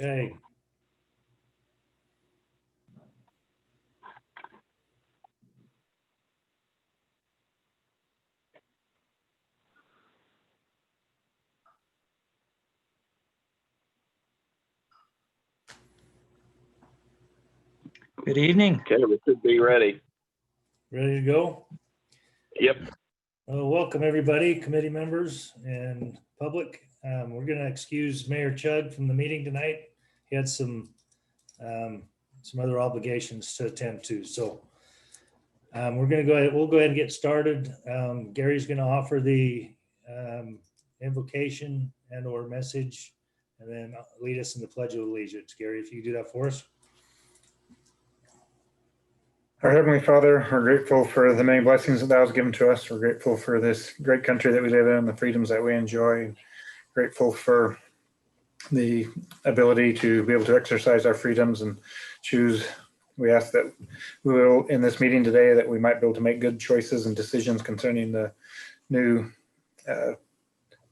Okay. Good evening. Okay, we should be ready. Ready to go? Yep. Welcome everybody, committee members and public. We're going to excuse Mayor Chug from the meeting tonight. He had some other obligations to attend to. So we're going to go ahead. We'll go ahead and get started. Gary's going to offer the invocation and or message, and then lead us in the Pledge of Allegiance. Gary, if you do that for us. Our Heavenly Father, we're grateful for the many blessings that Thou hast given to us. We're grateful for this great country that we live in, the freedoms that we enjoy. Grateful for the ability to be able to exercise our freedoms and choose. We ask that we will, in this meeting today, that we might be able to make good choices and decisions concerning the new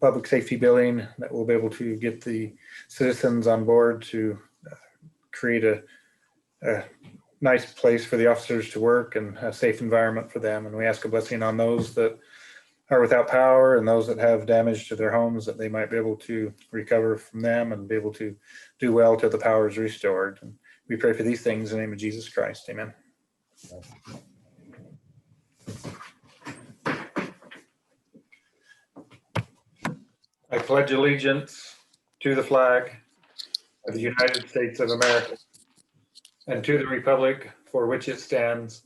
public safety billing, that we'll be able to get the citizens on board to create a nice place for the officers to work and a safe environment for them. And we ask a blessing on those that are without power and those that have damage to their homes, that they might be able to recover from them and be able to do well till the power is restored. And we pray for these things in the name of Jesus Christ. Amen. I pledge allegiance to the flag of the United States of America and to the republic for which it stands,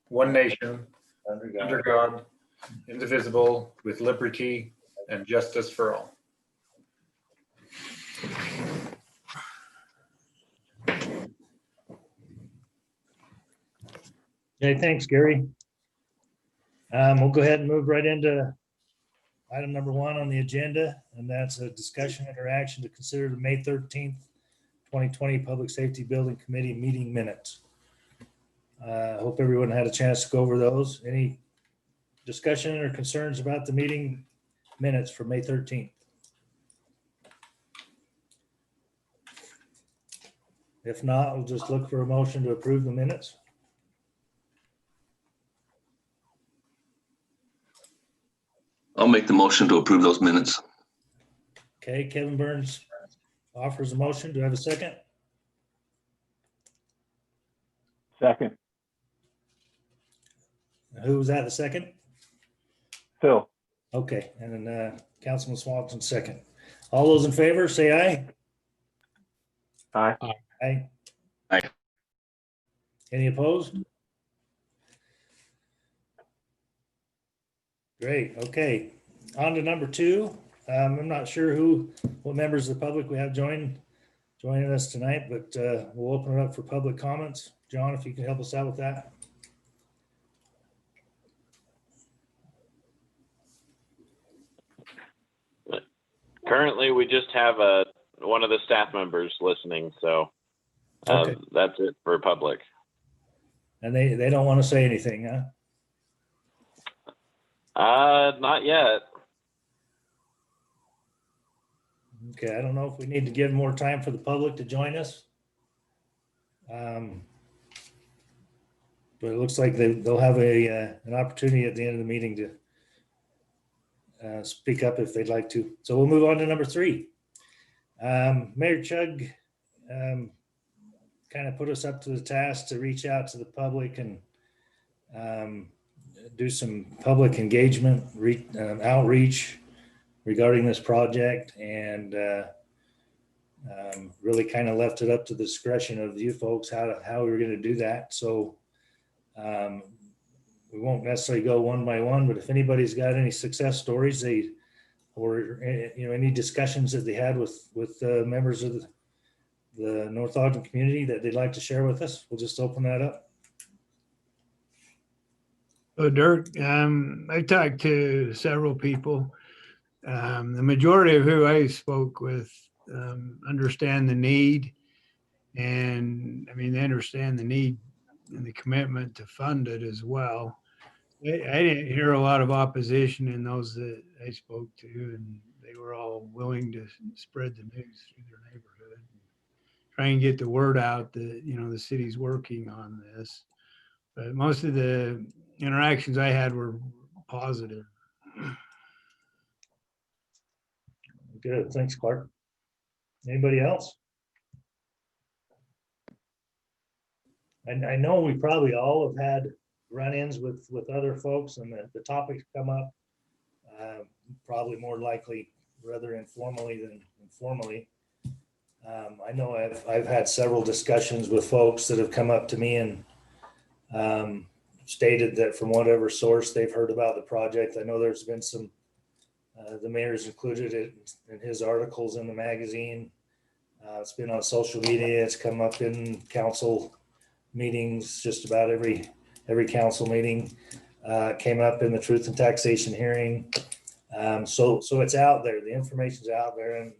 one nation, under God, indivisible, with liberty and justice for all. Okay, thanks, Gary. We'll go ahead and move right into item number 1 on the agenda, and that's a discussion and action to consider the May 13th, 2020 Public Safety Building Committee meeting minutes. I hope everyone had a chance to go over those. Any discussion or concerns about the meeting minutes for May 13th? If not, we'll just look for a motion to approve the minutes. I'll make the motion to approve those minutes. Okay, Kevin Burns offers a motion. Do I have a second? Second. Who was that, the second? Phil. Okay, and then Councilman Swanton second. All those in favor, say aye. Aye. Aye. Aye. Any opposed? Great, okay. On to number 2. I'm not sure what members of the public we have joining us tonight, but we'll open it up for public comments. John, if you can help us out with that. Currently, we just have one of the staff members listening, so Okay. That's it for public. And they don't want to say anything, huh? Not yet. Okay, I don't know if we need to give more time for the public to join us. But it looks like they'll have an opportunity at the end of the meeting to speak up if they'd like to. So we'll move on to number 3. Mayor Chug kind of put us up to the task to reach out to the public and do some public engagement, outreach regarding this project, and really kind of left it up to the discretion of you folks how we were going to do that. So we won't necessarily go one by one, but if anybody's got any success stories or any discussions that they had with members of the North Ogden community that they'd like to share with us, we'll just open that up. So Dirk, I talked to several people. The majority of who I spoke with understand the need, and I mean, they understand the need and the commitment to fund it as well. I didn't hear a lot of opposition in those that I spoke to, and they were all willing to spread the news through their neighborhood. try and get the word out that, you know, the city's working on this. But most of the interactions I had were positive. Good, thanks, Clark. Anybody else? I know we probably all have had run-ins with other folks, and the topics come up probably more likely rather informally than formally. I know I've had several discussions with folks that have come up to me and stated that from whatever source they've heard about the project. I know there's been some, the mayor's included it in his articles in the magazine. It's been on social media. It's come up in council meetings, just about every council meeting. Came up in the truth and taxation hearing. So it's out there. The information's out there,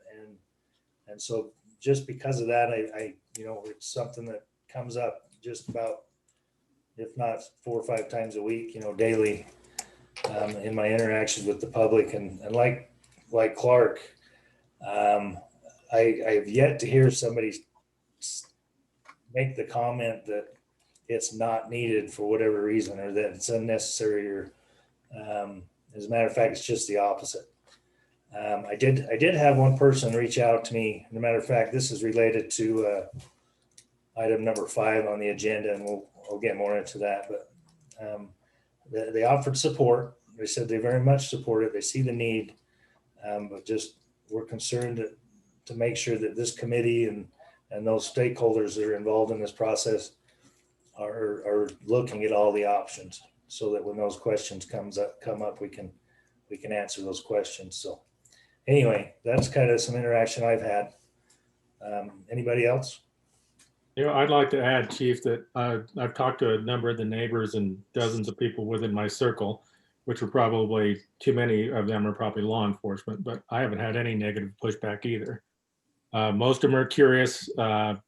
and so just because of that, I you know, it's something that comes up just about, if not 4 or 5 times a week, you know, daily, in my interactions with the public. And like Clark, I have yet to hear somebody make the comment that it's not needed for whatever reason, or that it's unnecessary, or as a matter of fact, it's just the opposite. I did have one person reach out to me. As a matter of fact, this is related to item number 5 on the agenda, and we'll get more into that. But they offered support. They said they very much support it. They see the need, but just we're concerned to make sure that this committee and those stakeholders that are involved in this process are looking at all the options, so that when those questions come up, we can answer those questions. So anyway, that's kind of some interaction I've had. Anybody else? You know, I'd like to add, Chief, that I've talked to a number of the neighbors and dozens of people within my circle, which are probably too many of them are probably law enforcement, but I haven't had any negative pushback either. Most of them are curious. You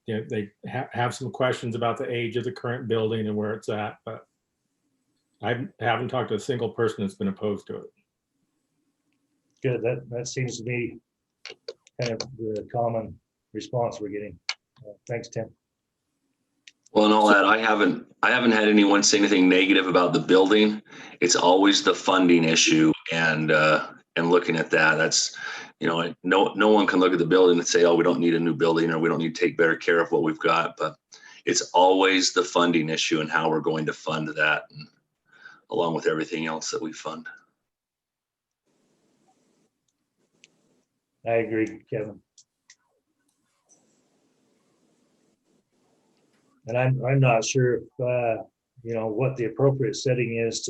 know, they have some questions about the age of the current building and where it's at, but I haven't talked to a single person that's been opposed to it. Good. That seems to be kind of the common response we're getting. Thanks, Tim. Well, and all that, I haven't had anyone say anything negative about the building. It's always the funding issue, and looking at that, that's, you know, no one can look at the building and say, oh, we don't need a new building, or we don't need to take better care of what we've got. But it's always the funding issue and how we're going to fund that, and along with everything else that we fund. I agree, Kevin. And I'm not sure if you know, what the appropriate setting is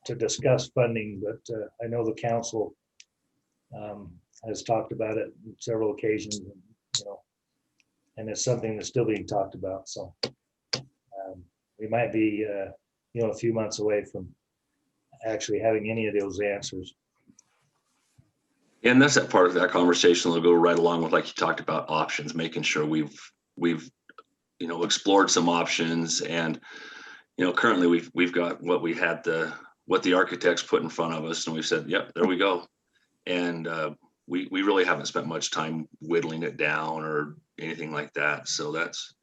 to discuss funding, but I know the council has talked about it on several occasions, you know, and it's something that's still being talked about. So we might be you know, a few months away from actually having any of those answers. And that's that part of that conversation that'll go right along with, like you talked about, options, making sure we've you know, explored some options. And, you know, currently we've got what the architects put in front of us, and we've said, yep, there we go. And we really haven't spent much time whittling it down or anything like that. So that's,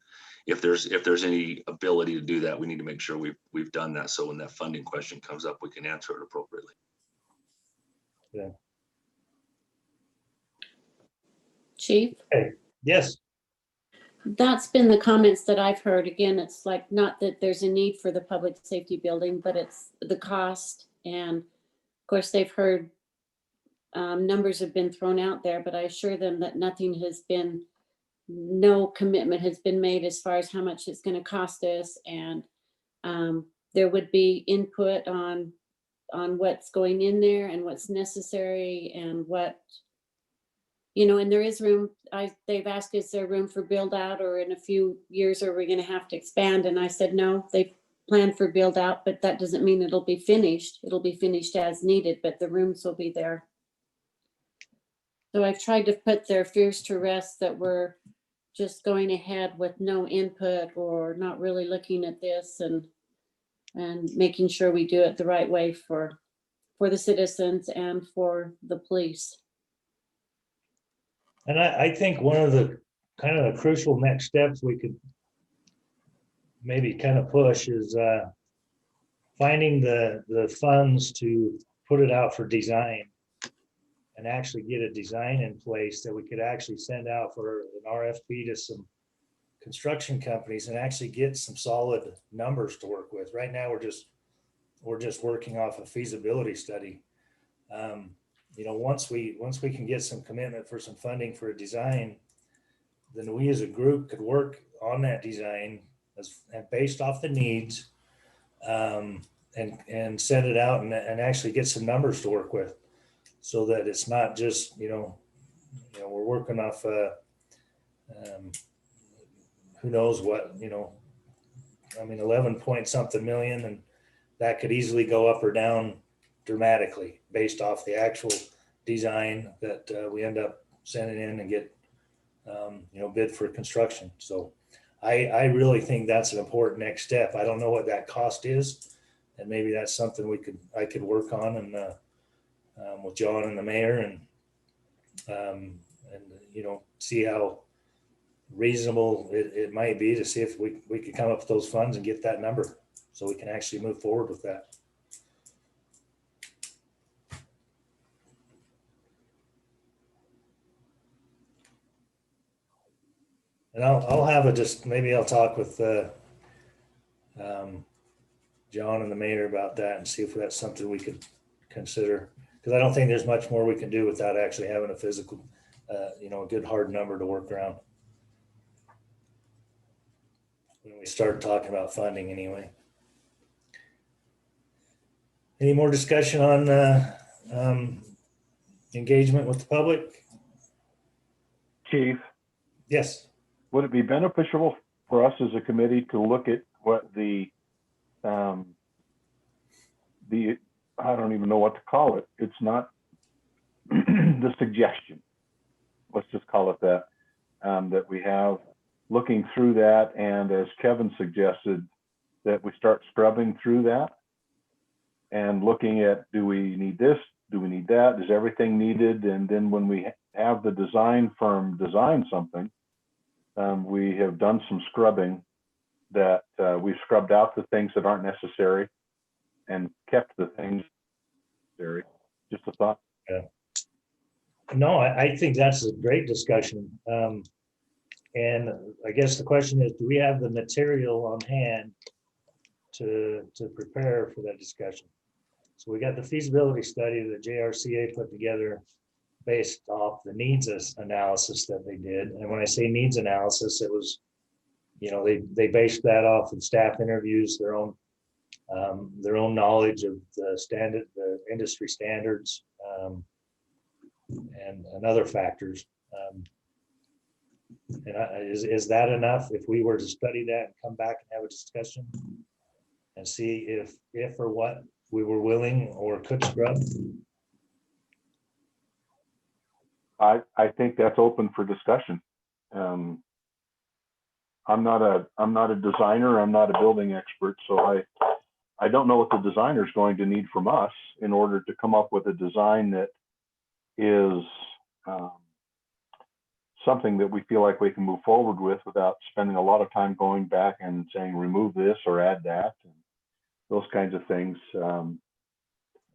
if there's any ability to do that, we need to make sure we've done that, so when that funding question comes up, we can answer it appropriately. Yeah. Chief? Hey, yes. That's been the comments that I've heard. Again, it's like, not that there's a need for the public safety building, but it's the cost. And of course, they've heard numbers have been thrown out there, but I assure them that no commitment has been made as far as how much it's going to cost us. And there would be input on what's going in there and what's necessary and what, you know, and there is room. They've asked, is there room for build out, or in a few years are we going to have to expand? And I said, no, they plan for build out, but that doesn't mean it'll be finished. It'll be finished as needed, but the rooms will be there. So I've tried to put their fears to rest that we're just going ahead with no input or not really looking at this, and making sure we do it the right way for the citizens and for the police. And I think one of the kind of the crucial next steps we could maybe kind of push is finding the funds to put it out for design and actually get a design in place that we could actually send out for an RFP to some construction companies and actually get some solid numbers to work with. Right now, we're just working off a feasibility study. You know, once we can get some commitment for some funding for a design, then we as a group could work on that design and based off the needs, and send it out and actually get some numbers to work with, so that it's not just we're working off who knows what, I mean, 11 point something million, and that could easily go up or down dramatically based off the actual design that we end up sending in and get bid for construction. So I really think that's an important next step. I don't know what that cost is, and maybe that's something I could work on and with John and the mayor and see how reasonable it might be to see if we could come up with those funds and get that number so we can actually move forward with that. And I'll have maybe I'll talk with John and the mayor about that and see if that's something we could consider, because I don't think there's much more we can do without actually having a physical, a good hard number to work around when we start talking about funding anyway. Any more discussion on engagement with the public? Chief, Yes. would it be beneficial for us as a committee to look at what the I don't even know what to call it. It's not the suggestion. Let's just call it that, that we have, looking through that, and as Kevin suggested, that we start scrubbing through that and looking at, do we need this? Do we need that? Is everything needed? And then when we have the design firm design something, we have done some scrubbing that we've scrubbed out the things that aren't necessary and kept the things necessary. Just a thought. Yeah. No, I think that's a great discussion. And I guess the question is, do we have the material on hand to prepare for that discussion? So we got the feasibility study that JRCA put together based off the needs analysis that they did. And when I say needs analysis, it was, they based that off of staff interviews, their own knowledge of the industry standards, and other factors. Is that enough if we were to study that and come back and have a discussion and see if or what we were willing or could scrub? I think that's open for discussion. I'm not a designer. I'm not a building expert, so I don't know what the designer is going to need from us in order to come up with a design that is something that we feel like we can move forward with without spending a lot of time going back and saying remove this or add that and those kinds of things.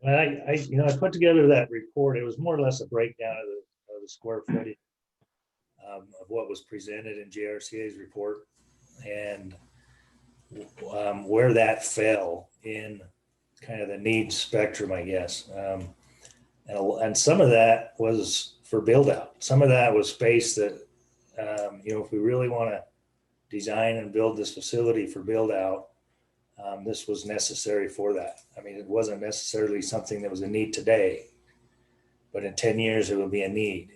I put together that report. It was more or less a breakdown of the square footage of what was presented in JRCA's report and where that fell in kind of the needs spectrum, I guess. And some of that was for build out. Some of that was space that, if we really want to design and build this facility for build out, this was necessary for that. I mean, it wasn't necessarily something that was a need today, but in 10 years, it will be a need.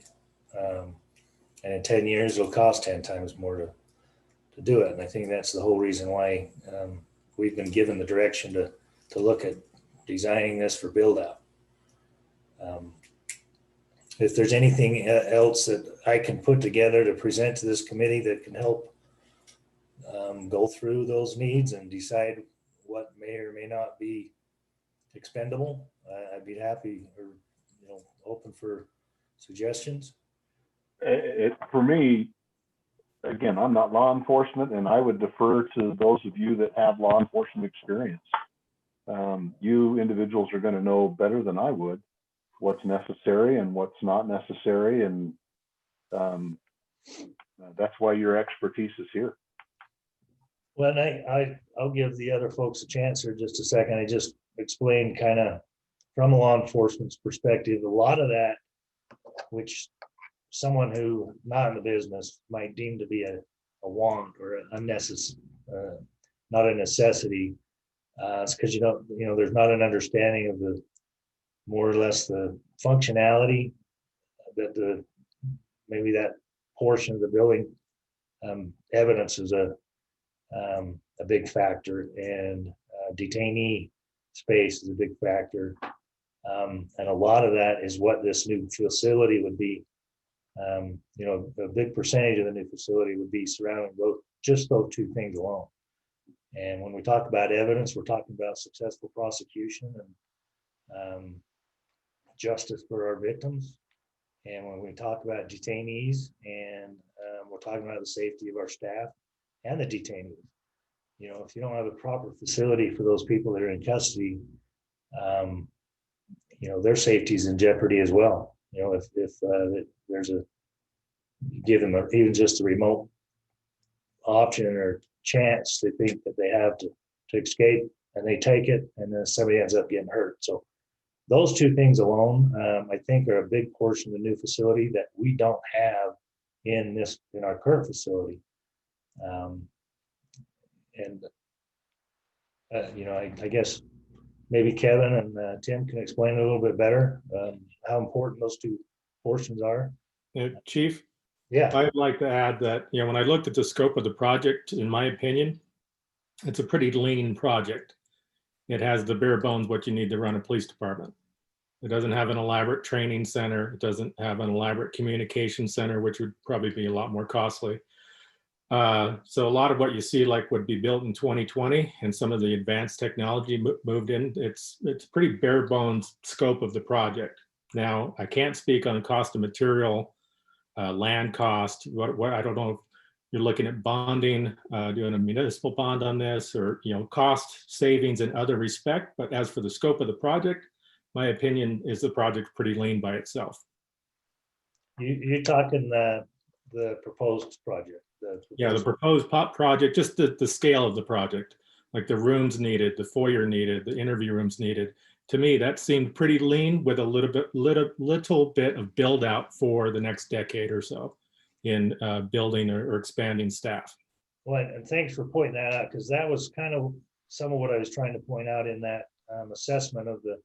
And in 10 years, it'll cost 10 times more to do it. And I think that's the whole reason why we've been given the direction to look at designing this for build out. If there's anything else that I can put together to present to this committee that can help go through those needs and decide what may or may not be expendable, I'd be happy or open for suggestions. For me, again, I'm not law enforcement, and I would defer to those of you that have law enforcement experience. You individuals are going to know better than I would what's necessary and what's not necessary, and that's why your expertise is here. Well, I'll give the other folks a chance here just a second. I just explained kind of from a law enforcement's perspective, a lot of that, which someone who not in the business might deem to be a want or a unnecessary, not a necessity. It's because there's not an understanding of the more or less the functionality that maybe that portion of the building evidence is a big factor, and detainee space is a big factor. And a lot of that is what this new facility would be. A big percentage of the new facility would be surrounding just those two things alone. And when we talk about evidence, we're talking about successful prosecution and justice for our victims. And when we talk about detainees, and we're talking about the safety of our staff and the detainees. If you don't have a proper facility for those people that are in custody, their safety is in jeopardy as well. If there's give them even just a remote option or chance, they think that they have to escape, and they take it, and then somebody ends up getting hurt. So those two things alone, I think, are a big portion of the new facility that we don't have in our current facility. I guess maybe Kevin and Tim can explain a little bit better how important those two portions are. Chief, Yeah. I'd like to add that, when I looked at the scope of the project, in my opinion, it's a pretty lean project. It has the bare bones what you need to run a police department. It doesn't have an elaborate training center. It doesn't have an elaborate communication center, which would probably be a lot more costly. So a lot of what you see would be built in 2020, and some of the advanced technology moved in. It's pretty bare bones scope of the project. Now, I can't speak on cost of material, land cost. What I don't know if you're looking at bonding, doing a municipal bond on this, or cost savings in other respect. But as for the scope of the project, my opinion is the project pretty lean by itself. You're talking the proposed project. The proposed project, just the scale of the project, like the rooms needed, the foyer needed, the interview rooms needed. To me, that seemed pretty lean, with a little bit of build out for the next decade or so in building or expanding staff. Well, and thanks for pointing that out, because that was kind of some of what I was trying to point out in that assessment of the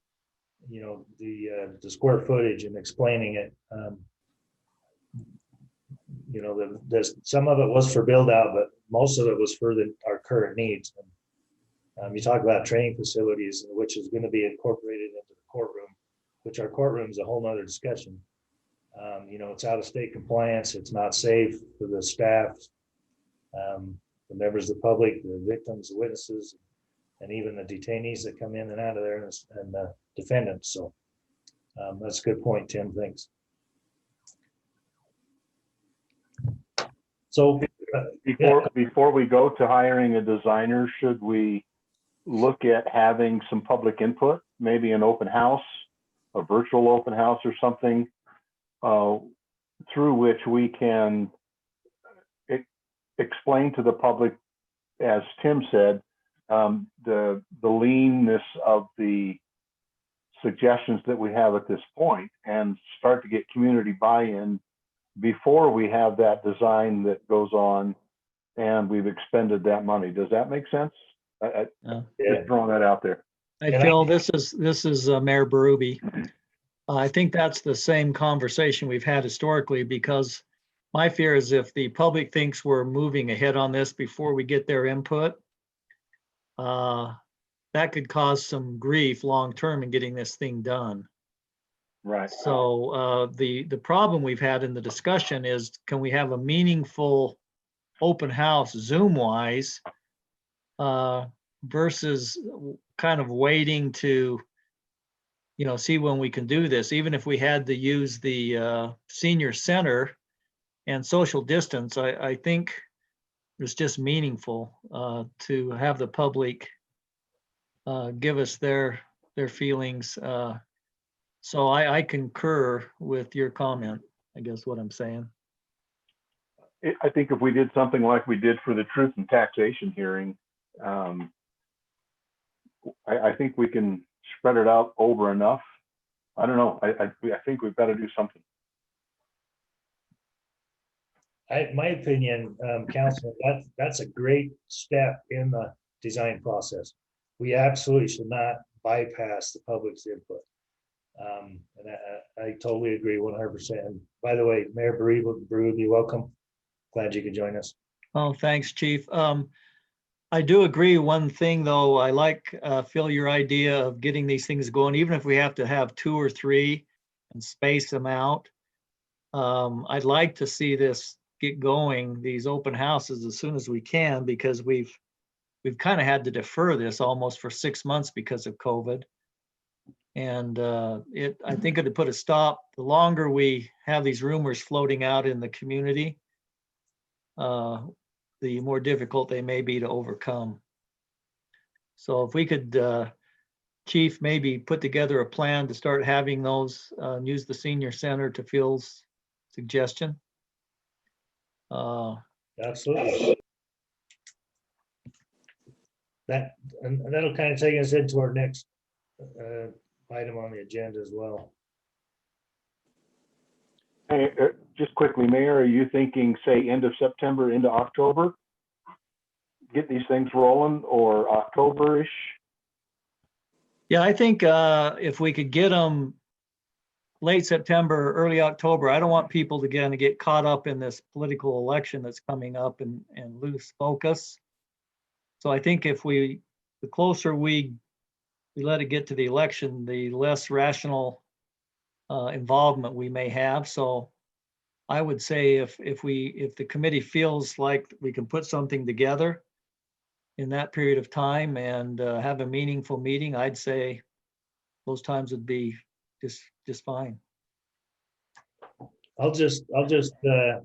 square footage and explaining it. Some of it was for build out, but most of it was for our current needs. And you talk about training facilities, which is going to be incorporated into the courtroom, which our courtroom is a whole nother discussion. It's out of state compliance. It's not safe for the staff, the members of the public, the victims, the witnesses, and even the detainees that come in and out of there, and the defendants. So that's a good point, Tim. Thanks. So before we go to hiring a designer, should we look at having some public input, maybe an open house, a virtual open house or something, through which we can explain to the public, as Tim said, the leanness of the suggestions that we have at this point, and start to get community buy-in before we have that design that goes on and we've expended that money. Does that make sense? Just throwing that out there. I feel this is Mayor Berube. I think that's the same conversation we've had historically, because my fear is if the public thinks we're moving ahead on this before we get their input, that could cause some grief long-term in getting this thing done. Right. So the problem we've had in the discussion is, can we have a meaningful open house Zoom-wise versus kind of waiting to, see when we can do this. Even if we had to use the senior center, and social distance, I think it's just meaningful to have the public give us their feelings. So I concur with your comment, I guess what I'm saying. I think if we did something like we did for the truth and taxation hearing, I think we can spread it out over enough. I don't know. I think we've got to do something. My opinion, Councilman, that's a great step in the design process. We absolutely should not bypass the public's input. And I totally agree 100%. And by the way, Mayor Berube, welcome. Glad you could join us. Oh, thanks, Chief. I do agree. One thing though, I like, Phil, your idea of getting these things going, even if we have to have 2 or 3 and space them out. I'd like to see this get going, these open houses, as soon as we can, because we've kind of had to defer this almost for 6 months because of COVID. And I think it'd put a stop. The longer we have these rumors floating out in the community, the more difficult they may be to overcome. So if we could, Chief, maybe put together a plan to start having those, use the senior center to Phil's suggestion. Absolutely. And that'll kind of take us into our next item on the agenda as well. Hey, just quickly, Mayor, are you thinking, say, end of September into October? Get these things rolling, or October-ish? Yeah, I think if we could get them late September, early October, I don't want people to get caught up in this political election that's coming up and lose focus. So I think if the closer we let it get to the election, the less rational involvement we may have. So I would say if the committee feels like we can put something together in that period of time and have a meaningful meeting, I'd say those times would be just fine. I'll just no,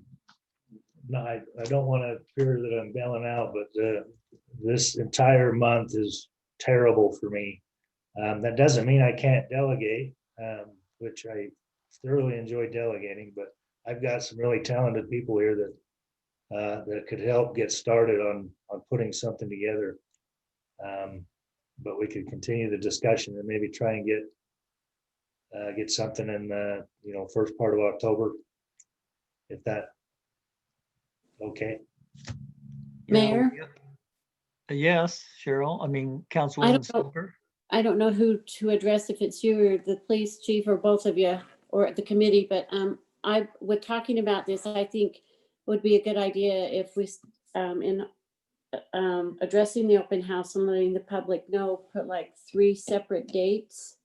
I don't want to appear that I'm bailing out, but this entire month is terrible for me. That doesn't mean I can't delegate, which I thoroughly enjoy delegating, but I've got some really talented people here that could help get started on putting something together. But we could continue the discussion and maybe try and get something in first part of October, if that okay. Mayor? Yes, Cheryl. I mean, Councilwoman Stoker. I don't know who to address, if it's you or the police chief or both of you or the committee, but with talking about this, I think would be a good idea if we, in addressing the open house and letting the public know, put like 3 separate dates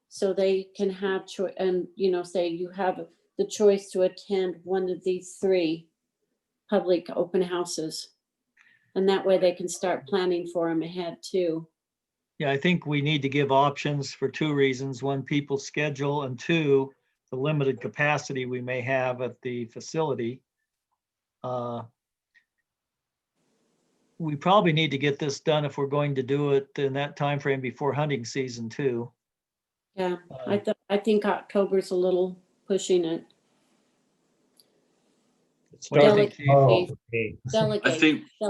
so they can have choice, and say you have the choice to attend one of these 3 public open houses. And that way they can start planning for them ahead too. Yeah, I think we need to give options for 2 reasons. 1, people's schedule, and 2, the limited capacity we may have at the facility. We probably need to get this done if we're going to do it in that time frame before hunting season too. Yeah, I think October's a little pushing it. Delegate.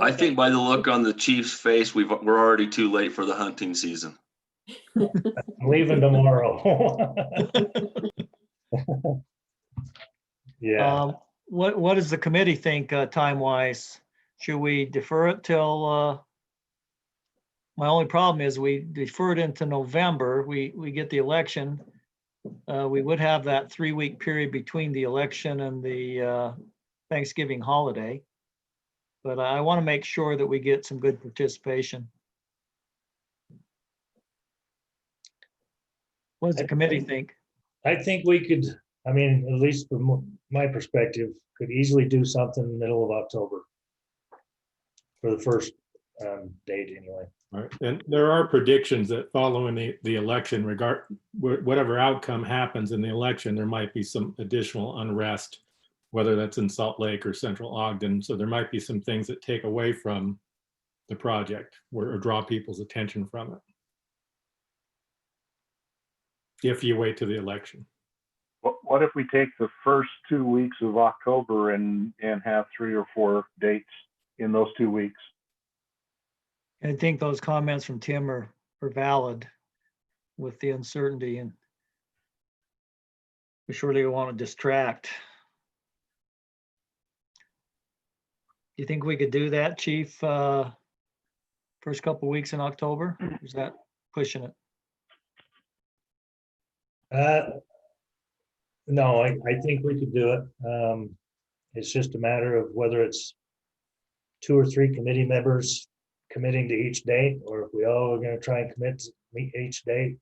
I think by the look on the chief's face, we're already too late for the hunting season. I'm leaving tomorrow. Yeah. What does the committee think time-wise? Should we defer it till? My only problem is we defer it into November. We get the election. We would have that 3-week period between the election and the Thanksgiving holiday. But I want to make sure that we get some good participation. What does the committee think? I think we could, I mean, at least from my perspective, could easily do something in the middle of October for the first date anyway. Right. And there are predictions that following the election, whatever outcome happens in the election, there might be some additional unrest whether that's in Salt Lake or Central Ogden. So there might be some things that take away from the project or draw people's attention from it. If you wait to the election. What if we take the first 2 weeks of October and have 3 or 4 dates in those 2 weeks? I think those comments from Tim are valid with the uncertainty, and we surely want to distract. Do you think we could do that, Chief? First couple of weeks in October? Or is that pushing it? No, I think we could do it. It's just a matter of whether it's 2 or 3 committee members committing to each date, or if we all are going to try and commit to meet each date.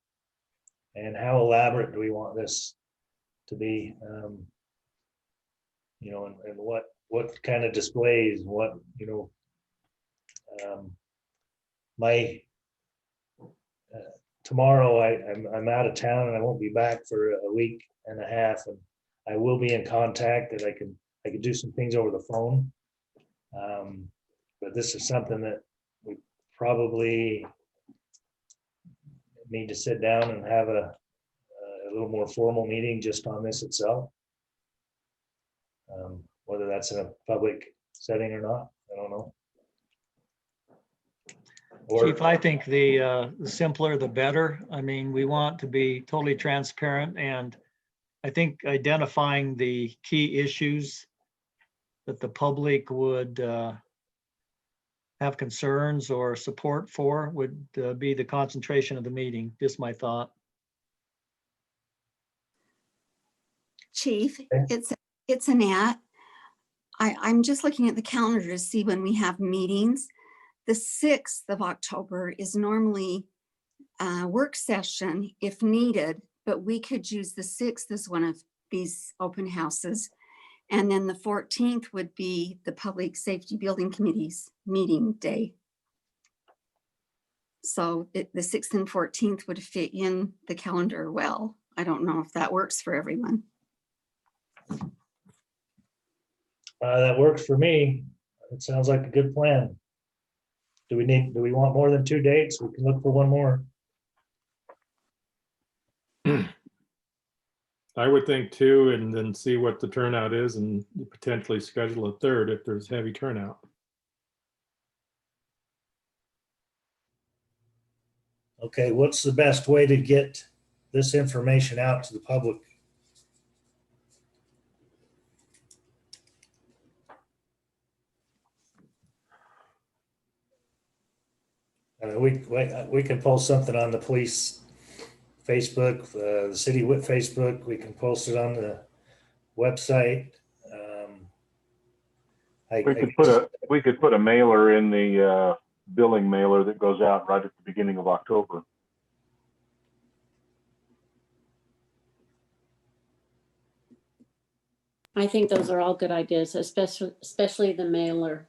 And how elaborate do we want this to be? You know, and what kind of displays, what, you know, tomorrow I'm out of town and I won't be back for a week and a half, and I will be in contact that I could do some things over the phone. But this is something that we probably need to sit down and have a little more formal meeting just on this itself. Whether that's in a public setting or not, I don't know. Chief, I think the simpler the better. I mean, we want to be totally transparent, and I think identifying the key issues that the public would have concerns or support for would be the concentration of the meeting. Just my thought. Chief, it's Annette. I'm just looking at the calendar to see when we have meetings. The 6th of October is normally a work session if needed, but we could use the 6th as one of these open houses. And then the 14th would be the Public Safety Building Committee's meeting day. So the 6th and 14th would fit in the calendar well. I don't know if that works for everyone. That works for me. It sounds like a good plan. Do we want more than 2 dates? We can look for one more. I would think 2 and then see what the turnout is and potentially schedule a 3rd if there's heavy turnout. Okay, what's the best way to get this information out to the public? We can post something on the police Facebook, the city Facebook. We can post it on the website. We could put a mailer in the billing mailer that goes out right at the beginning of October. I think those are all good ideas, especially the mailer.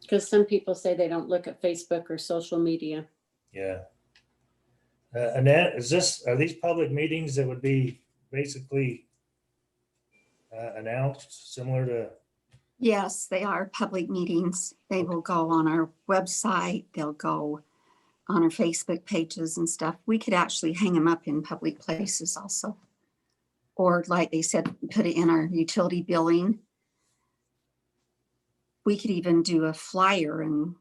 Because some people say they don't look at Facebook or social media. Yeah. Annette, are these public meetings that would be basically announced similar to? Yes, they are public meetings. They will go on our website. They'll go on our Facebook pages and stuff. We could actually hang them up in public places also. Or like they said, put it in our utility billing. We could even do a flyer and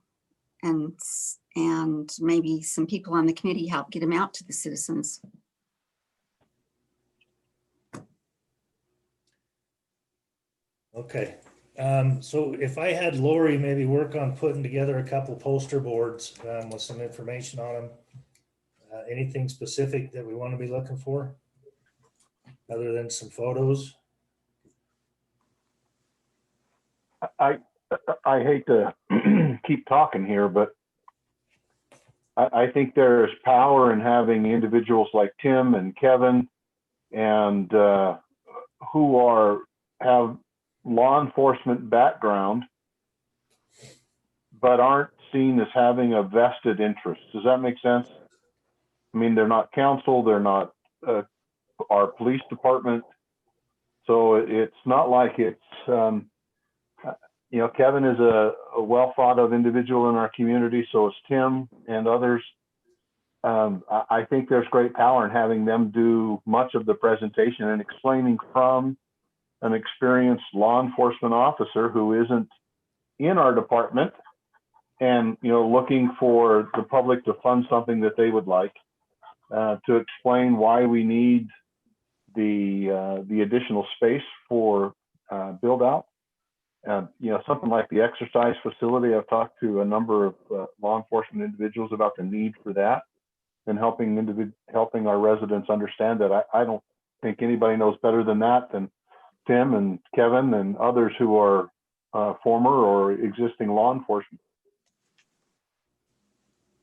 maybe some people on the committee help get them out to the citizens. Okay. So if I had Lori maybe work on putting together a couple poster boards with some information on them, anything specific that we want to be looking for other than some photos? I hate to keep talking here, but I think there's power in having individuals like Tim and Kevin and who have law enforcement background, but aren't seen as having a vested interest. Does that make sense? I mean, they're not council, they're not our police department, So it's not like it's, Kevin is a well thought of individual in our community. So is Tim and others. I think there's great power in having them do much of the presentation and explaining from an experienced law enforcement officer who isn't in our department and, looking for the public to fund something that they would like, to explain why we need the additional space for build out. Something like the exercise facility. I've talked to a number of law enforcement individuals about the need for that and helping our residents understand that. I don't think anybody knows better than that than Tim and Kevin and others who are former or existing law enforcement.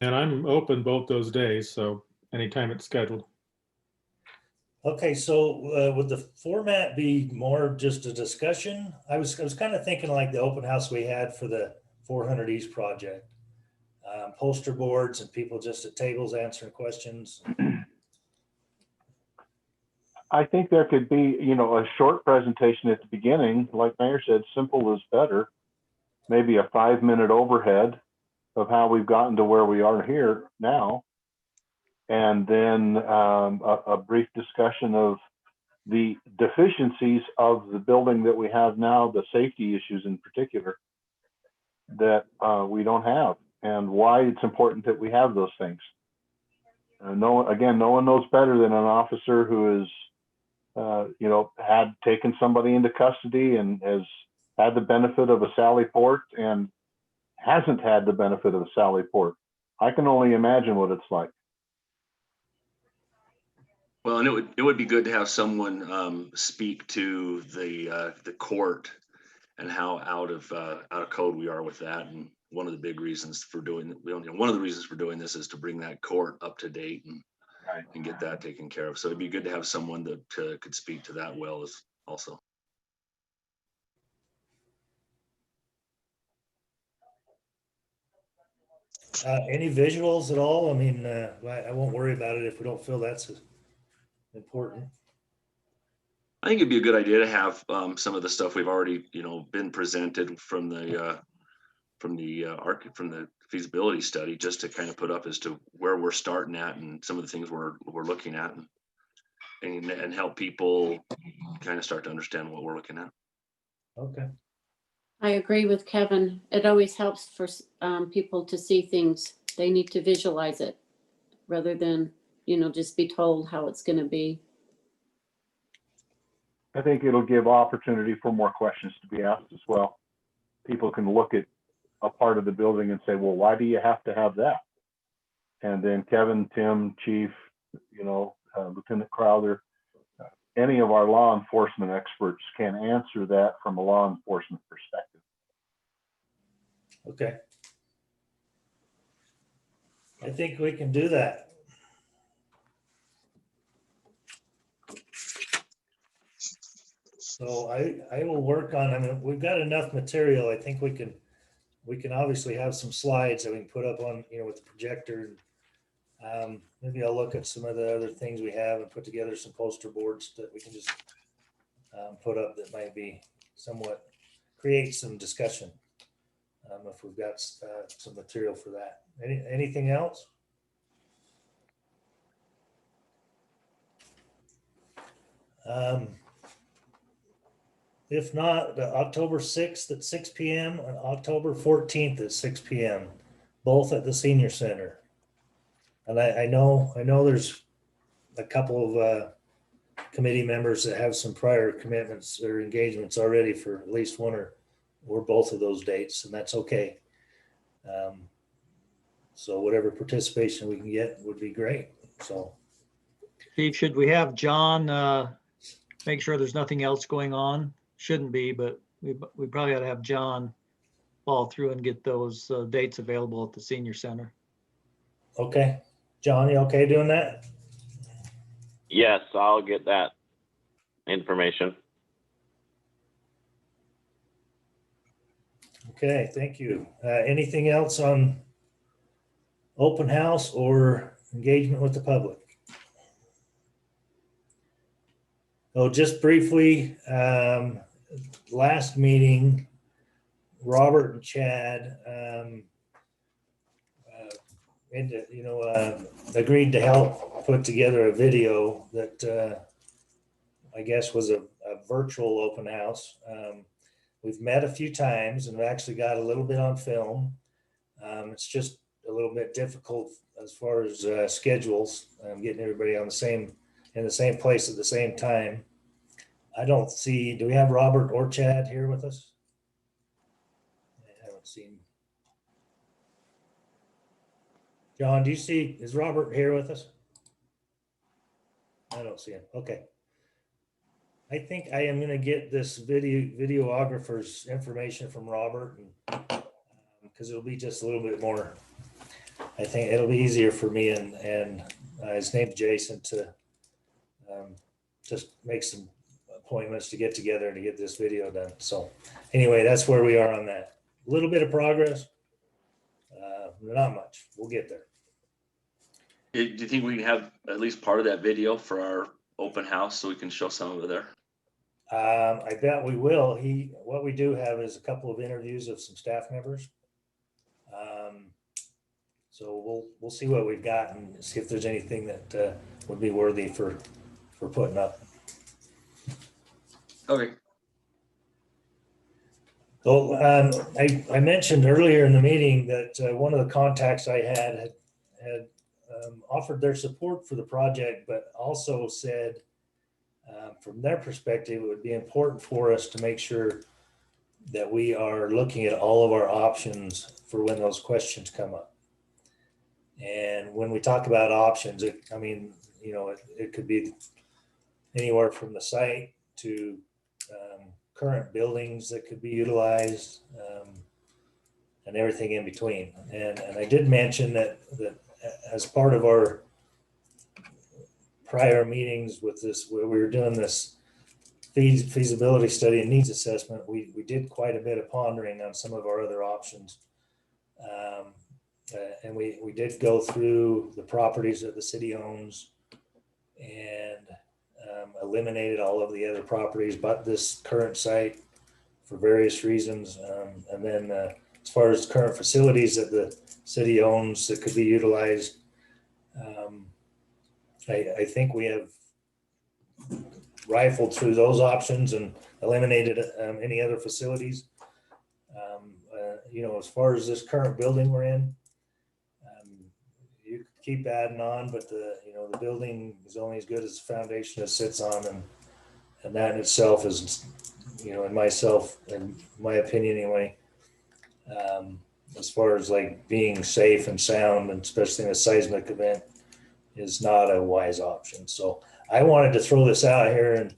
And I'm open both those days, so anytime it's scheduled. Okay, so would the format be more just a discussion? I was kind of thinking like the open house we had for the 400 East project. Poster boards and people just at tables answering questions. I think there could be, a short presentation at the beginning, like Mayor said, simple is better. Maybe a 5-minute overhead of how we've gotten to where we are here now. And then a brief discussion of the deficiencies of the building that we have now, the safety issues in particular that we don't have, and why it's important that we have those things. No one knows better than an officer who is, had taken somebody into custody and has had the benefit of a Sally Port and hasn't had the benefit of a Sally Port. I can only imagine what it's like. Well, and it would be good to have someone speak to the court and how out of code we are with that. And one of the big reasons for doing one of the reasons for doing this is to bring that court up to date and get that taken care of. So it'd be good to have someone that could speak to that well as also. Any visuals at all? I mean, I won't worry about it if we don't feel that's important. I think it'd be a good idea to have some of the stuff we've already, been presented from the feasibility study, just to kind of put up as to where we're starting at and some of the things we're looking at, and help people kind of start to understand what we're looking at. Okay. I agree with Kevin. It always helps for people to see things. They need to visualize it rather than, just be told how it's going to be. I think it'll give opportunity for more questions to be asked as well. People can look at a part of the building and say, well, why do you have to have that? And then Kevin, Tim, Chief, Lieutenant Crowther, any of our law enforcement experts can answer that from a law enforcement perspective. Okay. I think we can do that. So I will work on, we've got enough material. I think we can obviously have some slides that we can put up on, with the projector. Maybe I'll look at some of the other things we have and put together some poster boards that we can just put up that might be somewhat create some discussion if we've got some material for that. Anything else? If not, October 6th at 6 p.m. and October 14th at 6 p.m., both at the Senior Center. And I know there's a couple of committee members that have some prior commitments or engagements already for at least one or both of those dates, and that's okay. So whatever participation we can get would be great. So, Steve, should we have John make sure there's nothing else going on? Shouldn't be, but we probably ought to have John follow through and get those dates available at the Senior Center. okay. John, you okay doing that? Yes, I'll get that information. Okay, thank you. Anything else on open house or engagement with the public? Oh, just briefly, last meeting, Robert and Chad, agreed to help put together a video that I guess was a virtual open house. We've met a few times and we actually got a little bit on film. It's just a little bit difficult as far as schedules, getting everybody in the same place at the same time. I don't see, do we have Robert or Chad here with us? I haven't seen. John, do you see, is Robert here with us? I don't see him. Okay. I think I am going to get this videographer's information from Robert, because it'll be just a little bit more. I think it'll be easier for me and his name's Jason to just make some appointments to get together to get this video done. So anyway, that's where we are on that. A little bit of progress, not much. We'll get there. Do you think we can have at least part of that video for our open house so we can show some of it there? I bet we will. What we do have is a couple of interviews of some staff members. So we'll see what we've got and see if there's anything that would be worthy for putting up. Okay. So I mentioned earlier in the meeting that one of the contacts I had offered their support for the project, but also said from their perspective, it would be important for us to make sure that we are looking at all of our options for when those questions come up. And when we talk about options, it could be anywhere from the site to current buildings that could be utilized, and everything in between. And I did mention that as part of our prior meetings with this, where we were doing this feasibility study and needs assessment, we did quite a bit of pondering on some of our other options. And we did go through the properties that the city owns and eliminated all of the other properties but this current site for various reasons. And then as far as current facilities that the city owns that could be utilized, I think we have rifled through those options and eliminated any other facilities. As far as this current building we're in, you keep adding on, but the building is only as good as the foundation it sits on, and that in itself is, in my opinion anyway, as far as like being safe and sound, and especially in a seismic event, is not a wise option. So I wanted to throw this out here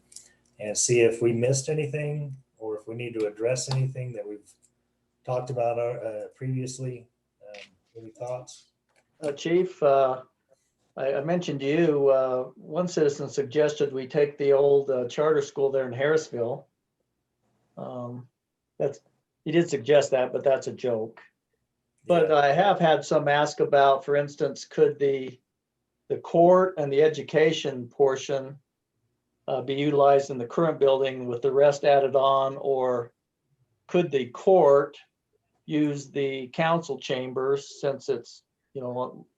and see if we missed anything or if we need to address anything that we've talked about previously. Any thoughts? Chief, I mentioned to you, one citizen suggested we take the old charter school there in Harrisville. He did suggest that, but that's a joke. But Yeah. I have had some ask about, for instance, could the court and the education portion be utilized in the current building with the rest added on, or could the court use the council chambers since it's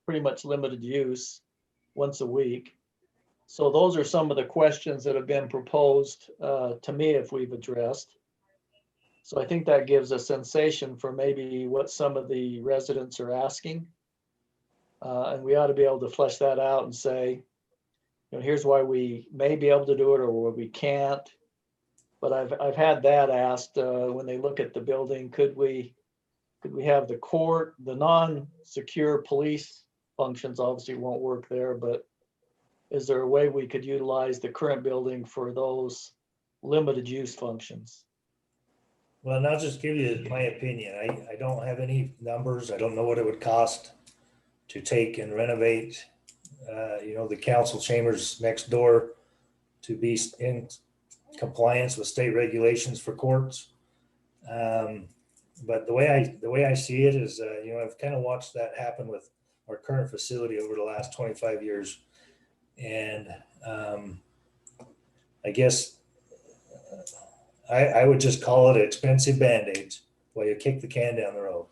pretty much limited use once a week? So those are some of the questions that have been proposed to me if we've addressed. So I think that gives a sensation for maybe what some of the residents are asking. And we ought to be able to flesh that out and say, here's why we may be able to do it or why we can't. But I've had that asked when they look at the building, could we have the court, the non-secure police functions obviously won't work there, but is there a way we could utilize the current building for those limited use functions? Well, and I'll just give you my opinion. I don't have any numbers. I don't know what it would cost to take and renovate, the council chambers next door to be in compliance with state regulations for courts. But the way I see it is, I've kind of watched that happen with our current facility over the last 25 years. And I guess I would just call it expensive Band-Aids while you kick the can down the road.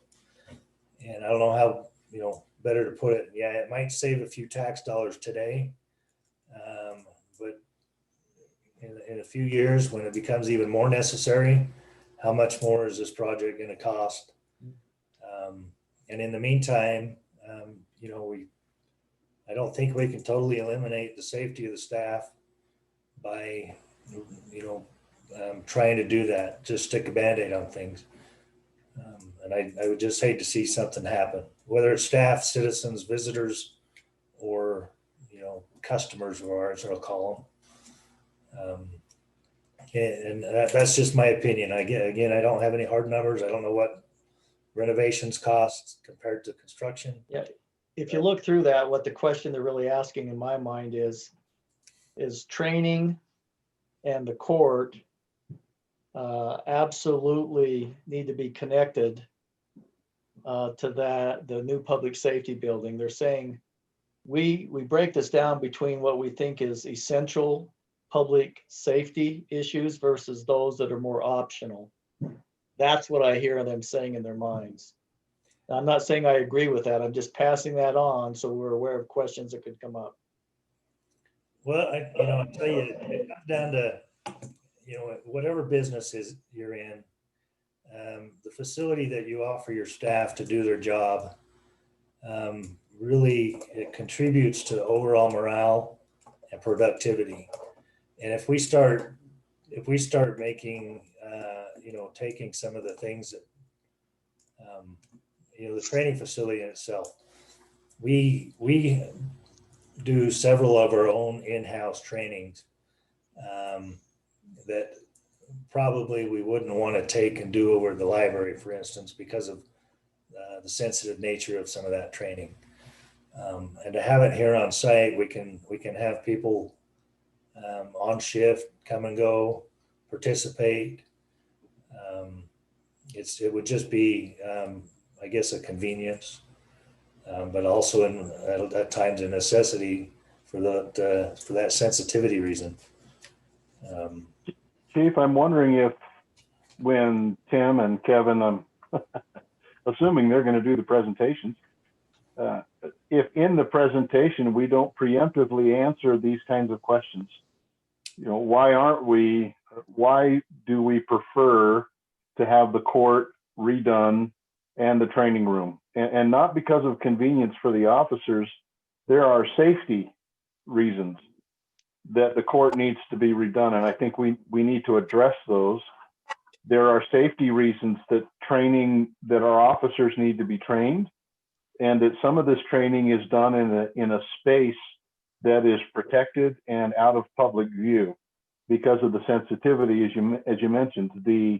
And I don't know how, better to put it. Yeah, it might save a few tax dollars today. But in a few years, when it becomes even more necessary, how much more is this project going to cost? And in the meantime, I don't think we can totally eliminate the safety of the staff by, trying to do that, just stick a Band-Aid on things. And I would just hate to see something happen, whether it's staff, citizens, visitors, or, customers of ours, I'll call them. And that's just my opinion. Again, I don't have any hard numbers. I don't know what renovations cost compared to construction. Yeah, if you look through that, what the question they're really asking in my mind is training and the court absolutely need to be connected to the new public safety building. They're saying we break this down between what we think is essential public safety issues versus those that are more optional. That's what I hear them saying in their minds. Now, I'm not saying I agree with that. I'm just passing that on so we're aware of questions that could come up. Well, I'll tell you, it comes down to, whatever business you're in, the facility that you offer your staff to do their job, really it contributes to overall morale and productivity. And if we start making, taking some of the things that, the training facility in itself, we do several of our own in-house trainings that probably we wouldn't want to take and do over the library, for instance, because of the sensitive nature of some of that training. And to have it here on site, we can have people on shift, come and go, participate. It would just be, I guess, a convenience, but also at times a necessity for that sensitivity reason. Chief, I'm wondering if when Tim and Kevin, I'm assuming they're going to do the presentations, if in the presentation we don't preemptively answer these kinds of questions, why do we prefer to have the court redone and the training room? And not because of convenience for the officers, there are safety reasons that the court needs to be redone. And I think we need to address those. There are safety reasons that our officers need to be trained, and that some of this training is done in a space that is protected and out of public view because of the sensitivity, as you mentioned, the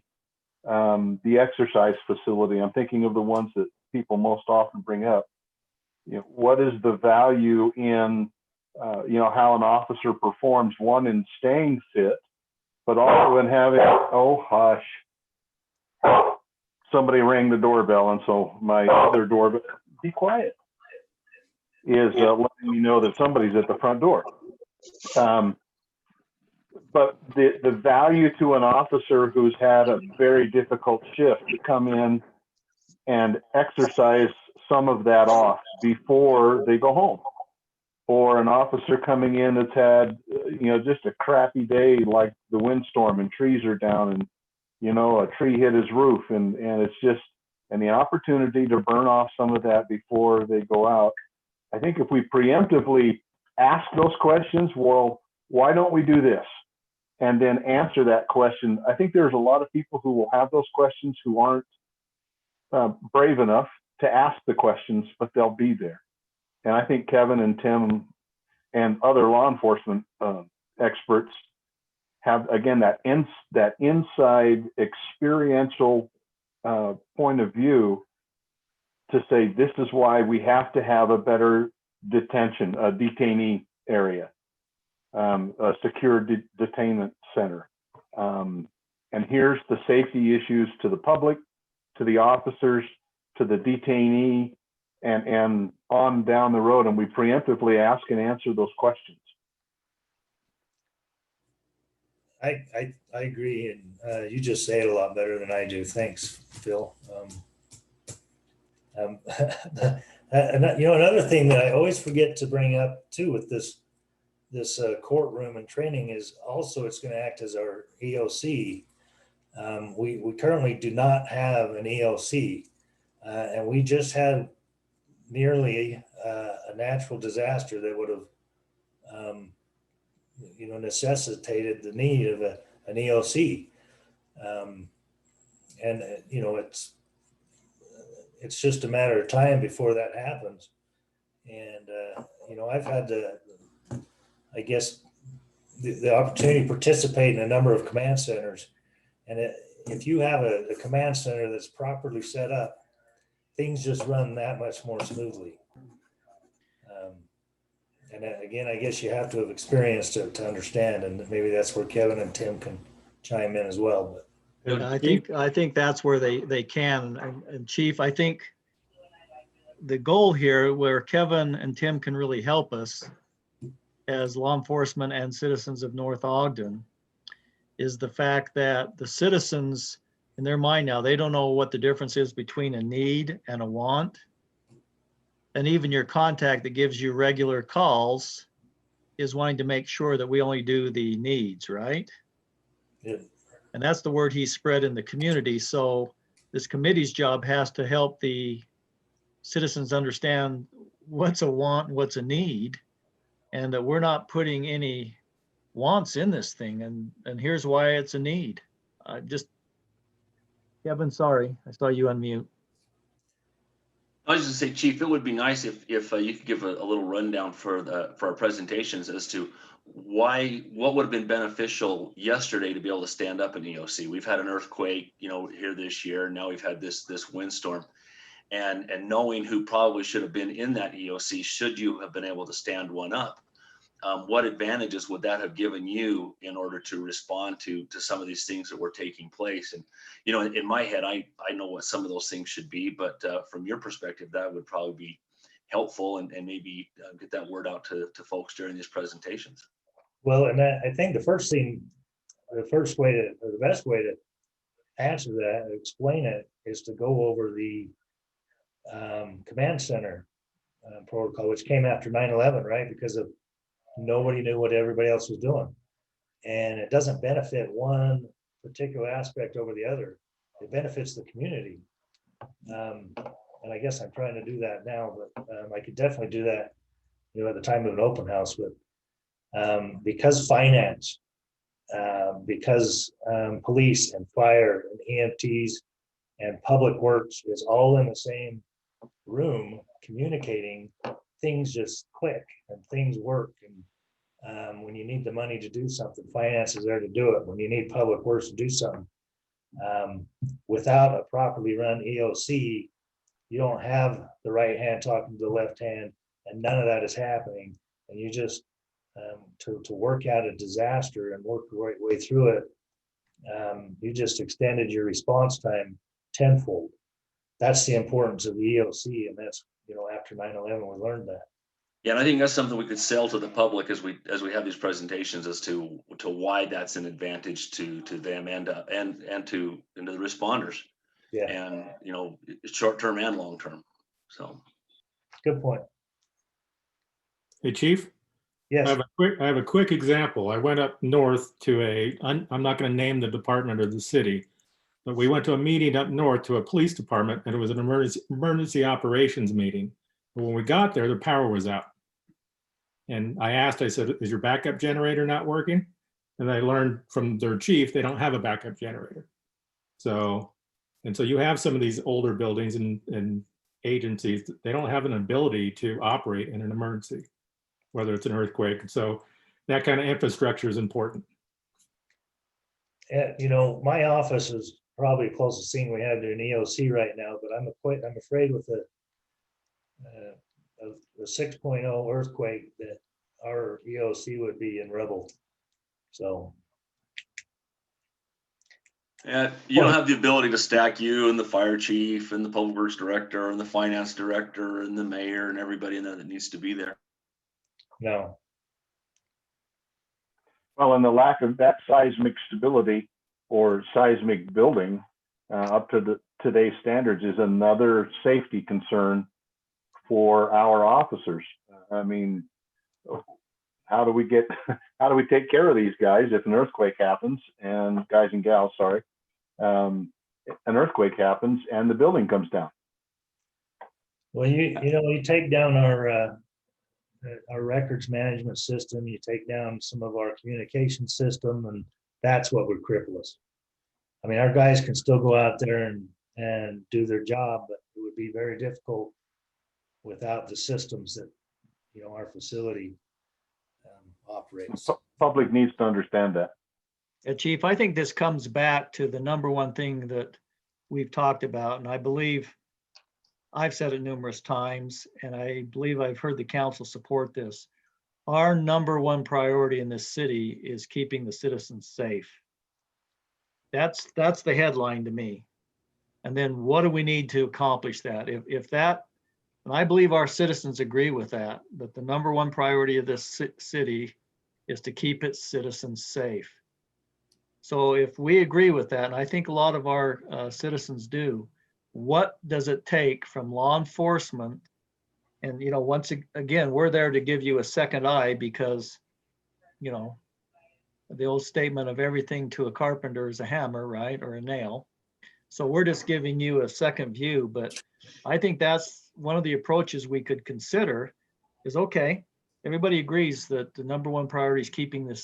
exercise facility. I'm thinking of the ones that people most often bring up. What is the value in how an officer performs, one in staying fit, but also in having, oh hush, somebody rang the doorbell, and so my other doorbell, be quiet, is letting me know that somebody's at the front door. But the value to an officer who's had a very difficult shift to come in and exercise some of that off before they go home, or an officer coming in that's had just a crappy day, like the windstorm and trees are down and a tree hit his roof, and it's just, and the opportunity to burn off some of that before they go out. I think if we preemptively ask those questions, well, why don't we do this? And then answer that question. I think there's a lot of people who will have those questions who aren't brave enough to ask the questions, but they'll be there. And I think Kevin and Tim and other law enforcement experts have, again, that inside experiential point of view to say, this is why we have to have a better detainee area, a secure detainment center. And here's the safety issues to the public, to the officers, to the detainee, and on down the road. And we preemptively ask and answer those questions. I agree, and you just say it a lot better than I do. Thanks, Phil. Another thing that I always forget to bring up too with this courtroom and training is also it's going to act as our EOC. We currently do not have an EOC, and we just had nearly a natural disaster that would have necessitated the need of an EOC. And it's just a matter of time before that happens. And I've had I guess the opportunity to participate in a number of command centers. And if you have a command center that's properly set up, things just run that much more smoothly. And again, I guess you have to have experienced it to understand, and maybe that's where Kevin and Tim can chime in as well. But I think that's where they can. And Chief, I think the goal here where Kevin and Tim can really help us as law enforcement and citizens of North Ogden is the fact that the citizens in their mind now, they don't know what the difference is between a need and a want. And even your contact that gives you regular calls is wanting to make sure that we only do the needs, right? yeah, And that's the word he spread in the community. So this committee's job has to help the citizens understand what's a want and what's a need, and that we're not putting any wants in this thing. And here's why it's a need. Kevin, sorry, I saw you unmute. I was just say, Chief, it would be nice if you could give a little rundown for our presentations as to what would have been beneficial yesterday to be able to stand up an EOC. We've had an earthquake, here this year. Now we've had this windstorm, and knowing who probably should have been in that EOC, should you have been able to stand one up. What advantages would that have given you in order to respond to some of these things that were taking place? And, in my head, I know what some of those things should be, but from your perspective, that would probably be helpful and maybe get that word out to folks during these presentations. well, and I think the best way to answer that, explain it, is to go over the command center protocol, which came after 9/11, right? Because of nobody knew what everybody else was doing. And it doesn't benefit one particular aspect over the other. It benefits the community. And I guess I'm trying to do that now, but I could definitely do that, at the time of an open house. But because finance, because police and fire and EMTs and public works is all in the same room communicating, things just click and things work. And when you need the money to do something, finance is there to do it. When you need public works to do something, without a properly run EOC, you don't have the right hand talking to the left hand, and none of that is happening. And you just to work out a disaster and work the right way through it, you just extended your response time tenfold. That's the importance of the EOC, and that's after 9/11 we learned that. Yeah, and I think that's something we could sell to the public as we have these presentations as to why that's an advantage to them and to the responders. Yeah, And short term and long term. So good point. Hey, Chief, Yes. I have a quick example. I went up north to I'm not going to name the department or the city, but we went to a meeting up north to a police department, and it was an emergency operations meeting. But when we got there, the power was out. And I said, is your backup generator not working? And I learned from their chief, they don't have a backup generator. So you have some of these older buildings and agencies, they don't have an ability to operate in an emergency, whether it's an earthquake. So that kind of infrastructure is important. My office is probably the closest thing we have to an EOC right now, but I'm afraid with the 6.0 earthquake that our EOC would be in rubble. So. and you don't have the ability to stack you and the fire chief and the public works director and the finance director and the mayor and everybody in there that needs to be there. No. Well, and the lack of that seismic stability or seismic building up to today's standards is another safety concern for our officers. I mean, how do we take care of these guys if an earthquake happens, and guys and gals, sorry, an earthquake happens and the building comes down? Well, you take down our records management system, you take down some of our communication system, and that's what would cripple us. I mean, our guys can still go out there and do their job, but it would be very difficult without the systems that, our facility operates. Public needs to understand that. Yeah, Chief, I think this comes back to the number one thing that we've talked about, and I believe I've said it numerous times, and I believe I've heard the council support this. Our number one priority in this city is keeping the citizens safe. That's the headline to me. And then what do we need to accomplish that? If that, and I believe our citizens agree with that the number one priority of this city is to keep its citizens safe. So if we agree with that, and I think a lot of our citizens do, what does it take from law enforcement? And, once again, we're there to give you a second eye because, the old statement of everything to a carpenter is a hammer, right? Or a nail. So we're just giving you a second view, but I think that's one of the approaches we could consider is, okay, everybody agrees that the number one priority is keeping the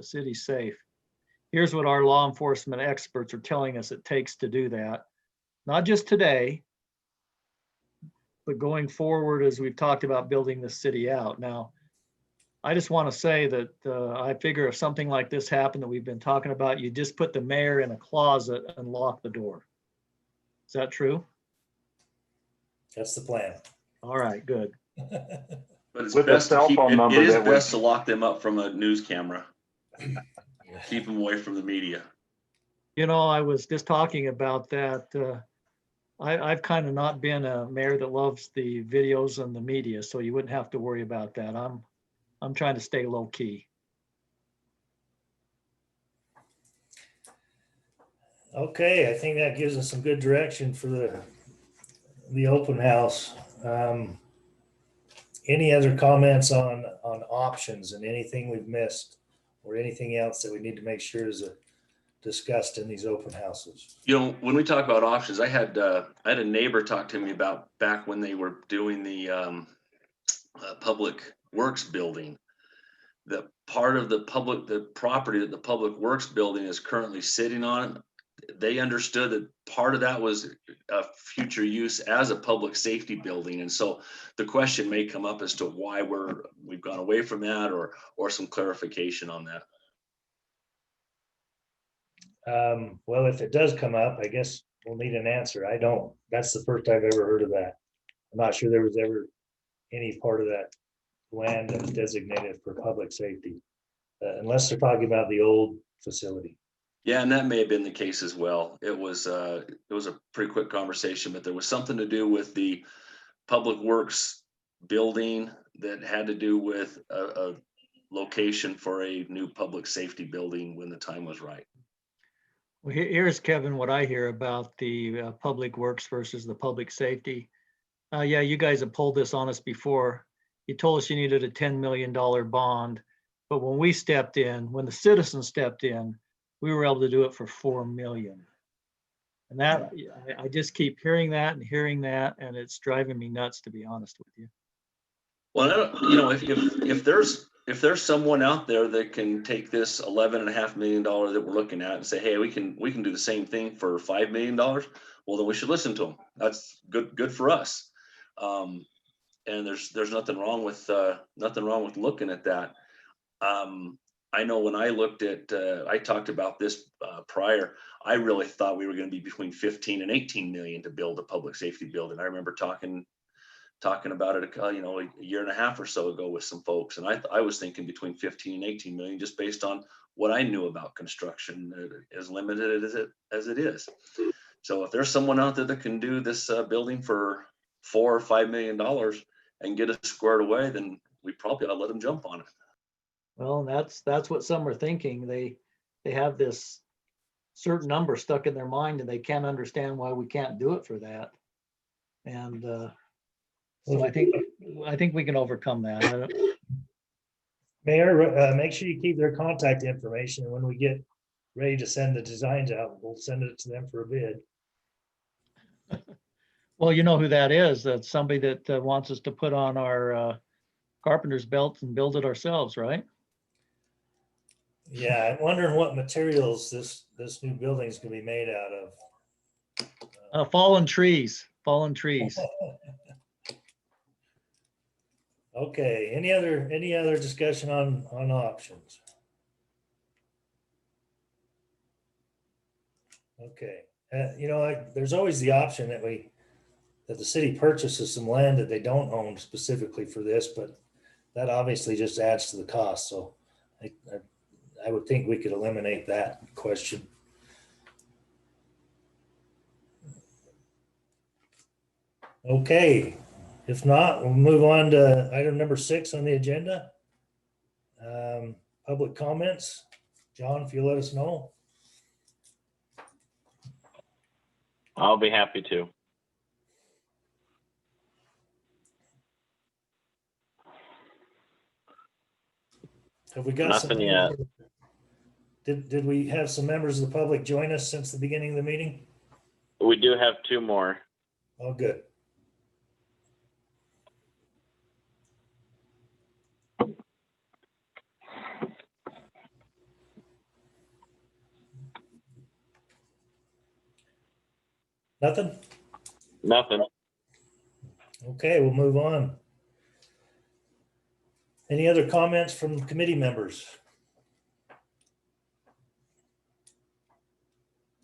city safe. Here's what our law enforcement experts are telling us it takes to do that. Not just today, but going forward as we've talked about building the city out. Now, I just want to say that I figure if something like this happened that we've been talking about, you just put the mayor in a closet and lock the door. Is that true? That's the plan. All right, good. But it's With a best to cell keep, phone it number is that best to lock them up from a news camera. Yeah. Keep them away from the media. I was just talking about that. I've kind of not been a mayor that loves the videos and the media, so you wouldn't have to worry about that. I'm trying to stay low key. Okay, I think that gives us some good direction for the open house. Any other comments on options and anything we've missed or anything else that we need to make sure is discussed in these open houses? When we talk about options, I had a neighbor talk to me about back when they were doing the public works building. The part of the property that the public works building is currently sitting on, they understood that part of that was a future use as a public safety building. And so the question may come up as to why we've gone away from that or some clarification on that. Well, if it does come up, I guess we'll need an answer. That's the first I've ever heard of that. I'm not sure there was ever any part of that land that was designated for public safety, unless they're talking about the old facility. Yeah, and that may have been the case as well. It was a pretty quick conversation, but there was something to do with the public works building that had to do with a location for a new public safety building when the time was right. Well, here's, Kevin, what I hear about the public works versus the public safety. Yeah, you guys have pulled this on us before. You told us you needed a $10 million bond, but when the citizens stepped in, we were able to do it for $4 million. And that, I just keep hearing that, and it's driving me nuts, to be honest with you. Well, if there's someone out there that can take this $11.5 million that we're looking at and say, hey, we can do the same thing for $5 million, well, then we should listen to them. That's good for us. And there's nothing wrong with looking at that. I know when I looked at, I talked about this prior, I really thought we were going to be between 15 and 18 million to build a public safety building. I remember talking about it, a year and a half or so ago with some folks. And I was thinking between 15 and 18 million, just based on what I knew about construction, as limited as it is. So if there's someone out there that can do this building for $4 or $5 million and get it squared away, then we probably ought to let them jump on it. Well, that's what some are thinking. They have this certain number stuck in their mind and they can't understand why we can't do it for that. And so I think we can overcome that. Mayor, make sure you keep their contact information. And when we get ready to send the designs out, we'll send it to them for a bid. Well, you know who that is. That's somebody that wants us to put on our carpenter's belt and build it ourselves, right? Yeah, I'm wondering what materials this new building is gonna be made out of. Fallen trees. Okay, any other discussion on options? Okay, there's always the option that the city purchases some land that they don't own specifically for this, but that obviously just adds to the cost. So I would think we could eliminate that question. Okay, if not, we'll move on to item number 6 on the agenda. Public comments. John, if you let us know. I'll be happy to. Have we got Nothing yet. Did we have some members of the public join us since the beginning of the meeting? We do have 2 more. Oh, good. Nothing? Nothing. Okay, we'll move on. Any other comments from committee members?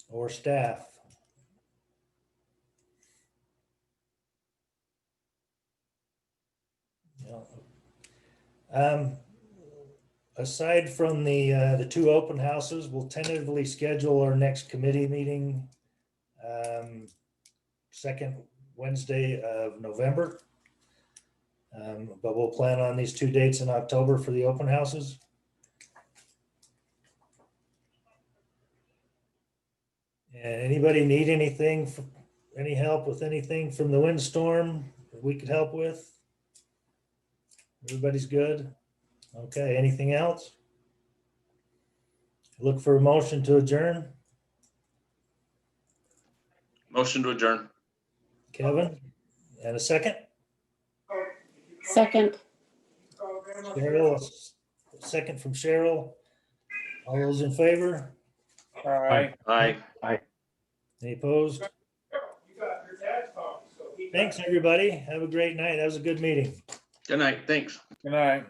Or staff? No. Aside from the 2 open houses, we'll tentatively schedule our next committee meeting second Wednesday of November. But we'll plan on these 2 dates in October for the open houses. And anybody need anything, any help with anything from the windstorm that we could help with? Everybody's good? Okay, anything else? Look for a motion to adjourn. Motion to adjourn. Kevin, and a second? Second. Cheryl, a second from Cheryl. All those in favor? Aye. Aye. Any opposed? Thanks, everybody. Have a great night. That was a good meeting. Good night. Thanks. Good night.